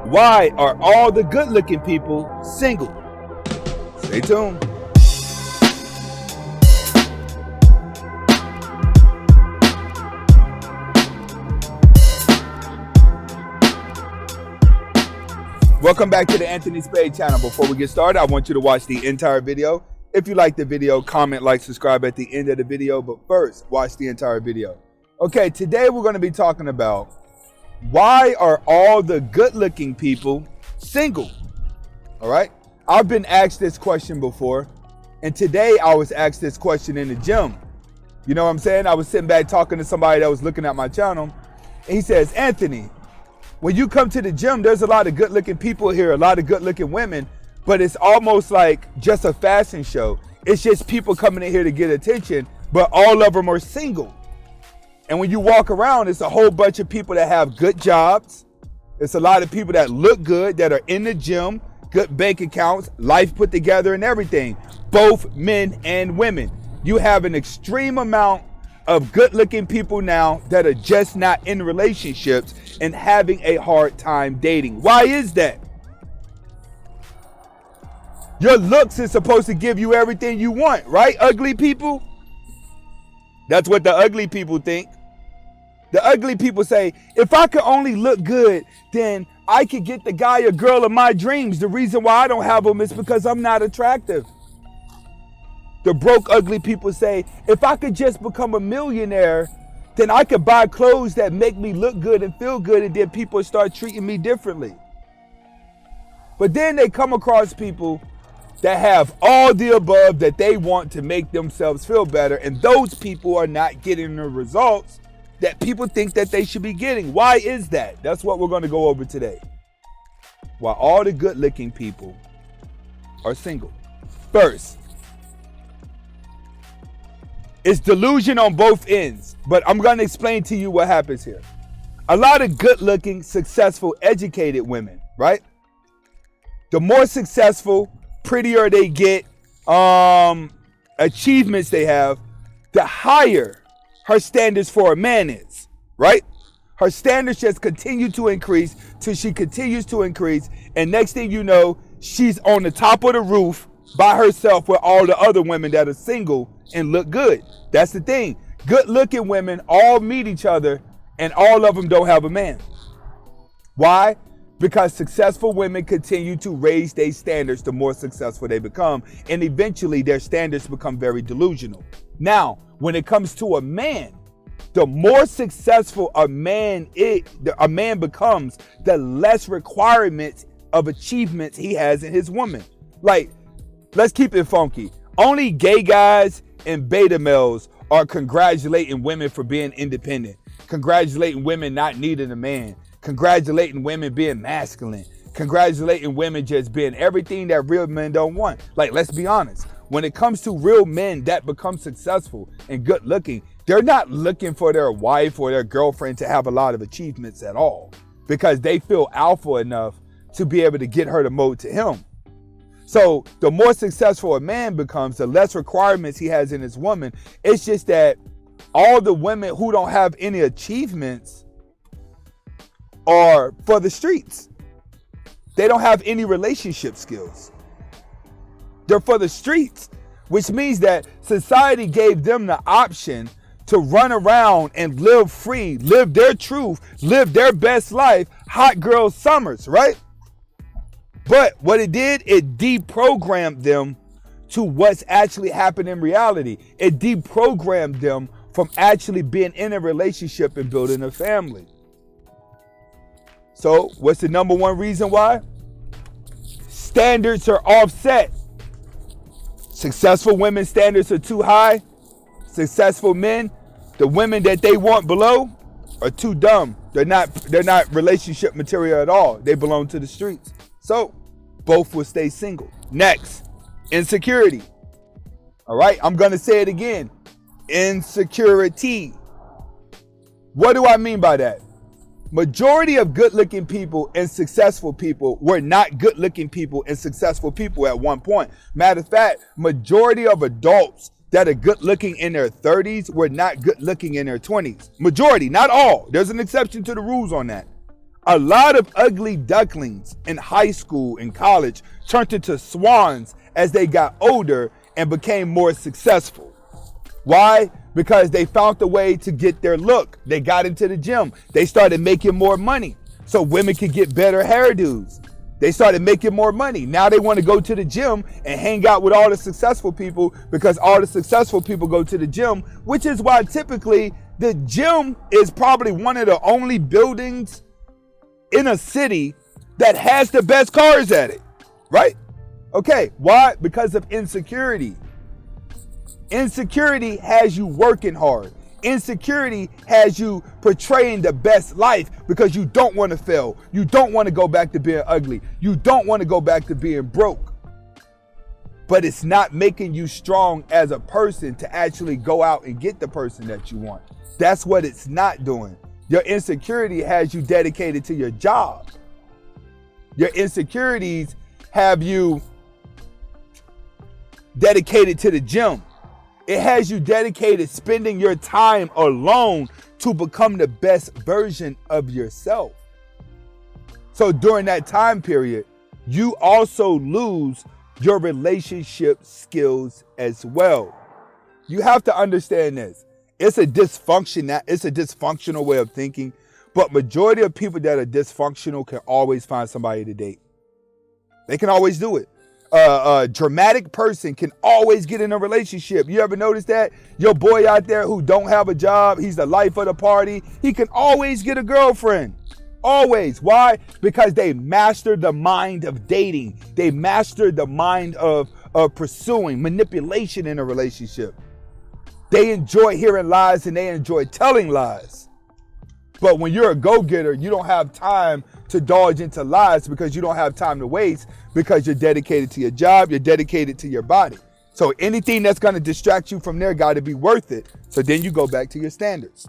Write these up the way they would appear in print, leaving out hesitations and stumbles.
Why are all the good-looking people single? Stay tuned. Welcome back to the Anthony Spade channel. Before we get started, I want you to watch the entire video. If you like the video, comment, like, subscribe at the end of the video. But first, watch the entire video. Okay, today we're going to be talking about why are all the good-looking people single? All right. I've been asked this question before, and today I was asked this question in the gym. You know what I'm saying? I was sitting back talking to somebody that was looking at my channel, and he says, Anthony, when you come to the gym, there's a lot of good-looking people here, a lot of good-looking women, but it's almost like just a fashion show. It's just people coming in here to get attention, but all of them are single. And when you walk around, it's a whole bunch of people that have good jobs. It's a lot of people that look good, that are in the gym, good bank accounts, life put together and everything, both men and women. You have an extreme amount of good-looking people now that are just not in relationships and having a hard time dating. Why is that? Your looks is supposed to give you everything you want, right? Ugly people? That's what the ugly people think. The ugly people say, if I could only look good, then I could get the guy or girl of my dreams. The reason why I don't have them is because I'm not attractive. The broke, ugly people say, if I could just become a millionaire, then I could buy clothes that make me look good and feel good, and then people start treating me differently. But then they come across people that have all the above that they want to make themselves feel better, and those people are not getting the results that people think that they should be getting. Why is that? That's what we're going to go over today. Why all the good-looking people are single. First, it's delusion on both ends, but I'm going to explain to you what happens here. A lot of good-looking, successful, educated women, right? The more successful, prettier they get, achievements they have, the higher her standards for a man is, right? Her standards just continue to increase till she continues to increase. And next thing you know, she's on the top of the roof by herself with all the other women that are single and look good. That's the thing. Good looking women all meet each other and all of them don't have a man. Why? Because successful women continue to raise their standards the more successful they become. And eventually their standards become very delusional. Now, when it comes to a man, the more successful a man becomes, the less requirements of achievements he has in his woman. Like, let's keep it funky. Only gay guys and beta males are congratulating women for being independent, congratulating women not needing a man, congratulating women being masculine, congratulating women just being everything that real men don't want. Like, let's be honest. When it comes to real men that become successful and good looking, they're not looking for their wife or their girlfriend to have a lot of achievements at all, because they feel alpha enough to be able to get her to mold to him. So the more successful a man becomes, the less requirements he has in his woman. It's just that all the women who don't have any achievements are for the streets. They don't have any relationship skills. They're for the streets, which means that society gave them the option to run around and live free, live their truth, live their best life, hot girl summers, right? But what it did, it deprogrammed them to what's actually happening in reality. It deprogrammed them from actually being in a relationship and building a family. So what's the number one reason why? Standards are offset. Successful women's standards are too high. Successful men, the women that they want below, are too dumb. They're not relationship material at all. They belong to the streets. So both will stay single. Next, insecurity. All right, I'm going to say it again. Insecurity. What do I mean by that? Majority of good-looking people and successful people were not good-looking people and successful people at one point. Matter of fact, majority of adults that are good-looking in their 30s were not good-looking in their 20s. Majority, not all. There's an exception to the rules on that. A lot of ugly ducklings in high school and college turned into swans as they got older and became more successful. Why? Because they found a way to get their look. They got into the gym. They started making more money so women could get better hairdos. They started making more money. Now they want to go to the gym and hang out with all the successful people because all the successful people go to the gym, which is why typically the gym is probably one of the only buildings in a city that has the best cars at it, right? Okay, why? Because of insecurity. Insecurity has you working hard. Insecurity has you portraying the best life because you don't want to fail. You don't want to go back to being ugly. You don't want to go back to being broke. But it's not making you strong as a person to actually go out and get the person that you want. That's what it's not doing. Your insecurity has you dedicated to your job. Your insecurities have you dedicated to the gym. It has you dedicated spending your time alone to become the best version of yourself. So during that time period, you also lose your relationship skills as well. You have to understand this. It's a dysfunctional way of thinking, but majority of people that are dysfunctional can always find somebody to date. They can always do it. A dramatic person can always get in a relationship. You ever notice that? Your boy out there who don't have a job, he's the life of the party. He can always get a girlfriend. Always. Why? Because they mastered the mind of dating. They mastered the mind of pursuing manipulation in a relationship. They enjoy hearing lies and they enjoy telling lies. But when you're a go-getter, you don't have time to dodge into lies because you don't have time to waste because you're dedicated to your job, you're dedicated to your body. So anything that's going to distract you from there got to be worth it. So then you go back to your standards.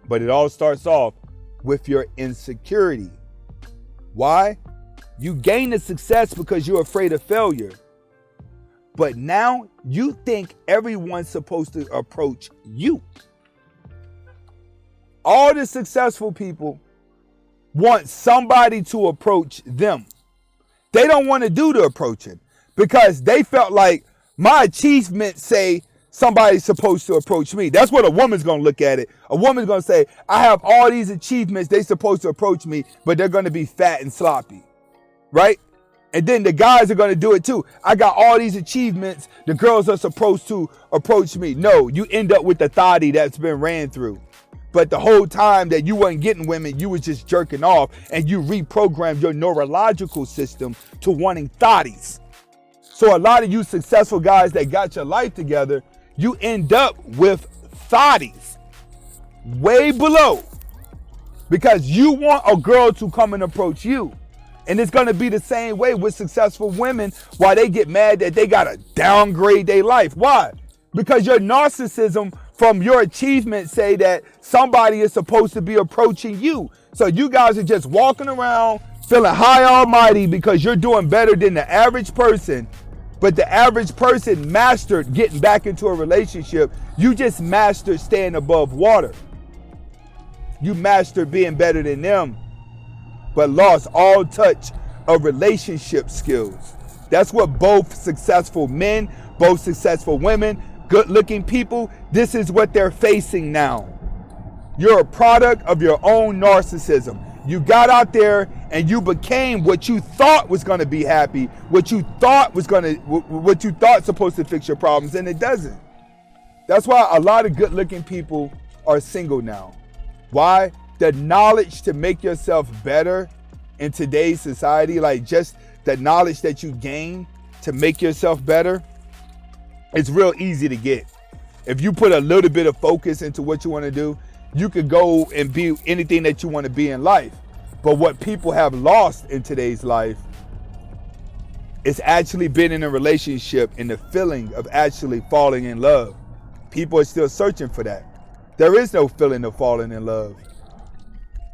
But it all starts off with your insecurity. Why? You gain the success because you're afraid of failure. But now you think everyone's supposed to approach you. All the successful people want somebody to approach them. They don't want to do the approaching because they felt like my achievements say somebody's supposed to approach me. That's what a woman's going to look at it. A woman's going to say, I have all these achievements. They're supposed to approach me, but they're going to be fat and sloppy, right? And then the guys are going to do it too. I got all these achievements. The girls are supposed to approach me. No, you end up with the thotty that's been ran through. But the whole time that you weren't getting women, you was just jerking off and you reprogrammed your neurological system to wanting thotties. So a lot of you successful guys that got your life together, you end up with thotties way below because you want a girl to come and approach you. And it's going to be the same way with successful women while they get mad that they got to downgrade their life. Why? Because your narcissism from your achievements say that somebody is supposed to be approaching you. So you guys are just walking around feeling high almighty because you're doing better than the average person. But the average person mastered getting back into a relationship. You just mastered staying above water. You mastered being better than them, but lost all touch of relationship skills. That's what both successful men, both successful women, good-looking people, this is what they're facing now. You're a product of your own narcissism. You got out there and you became what you thought was going to be happy, what you thought supposed to fix your problems, and it doesn't. That's why a lot of good-looking people are single now. Why? The knowledge to make yourself better in today's society, like just the knowledge that you gain to make yourself better, it's real easy to get. If you put a little bit of focus into what you want to do, you could go and be anything that you want to be in life. But what people have lost in today's life is actually being in a relationship and the feeling of actually falling in love. People are still searching for that. There is no feeling of falling in love.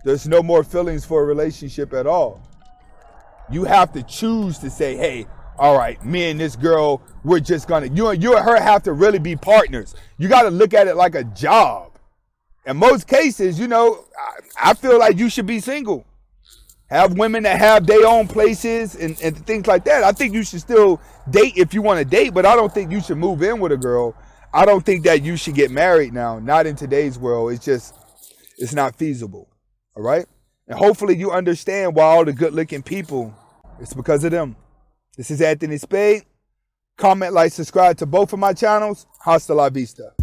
There's no more feelings for a relationship at all. You have to choose to say, hey, all right, me and this girl, we're just gonna, you and her have to really be partners. You gotta look at it like a job. In most cases, I feel like you should be single. Have women that have their own places and things like that. I think you should still date if you want to date, but I don't think you should move in with a girl. I don't think that you should get married now. Not in today's world. It's not feasible. All right? And hopefully you understand why all the good-looking people, it's because of them. This is Anthony Spade. Comment, like, subscribe to both of my channels. Hasta la vista.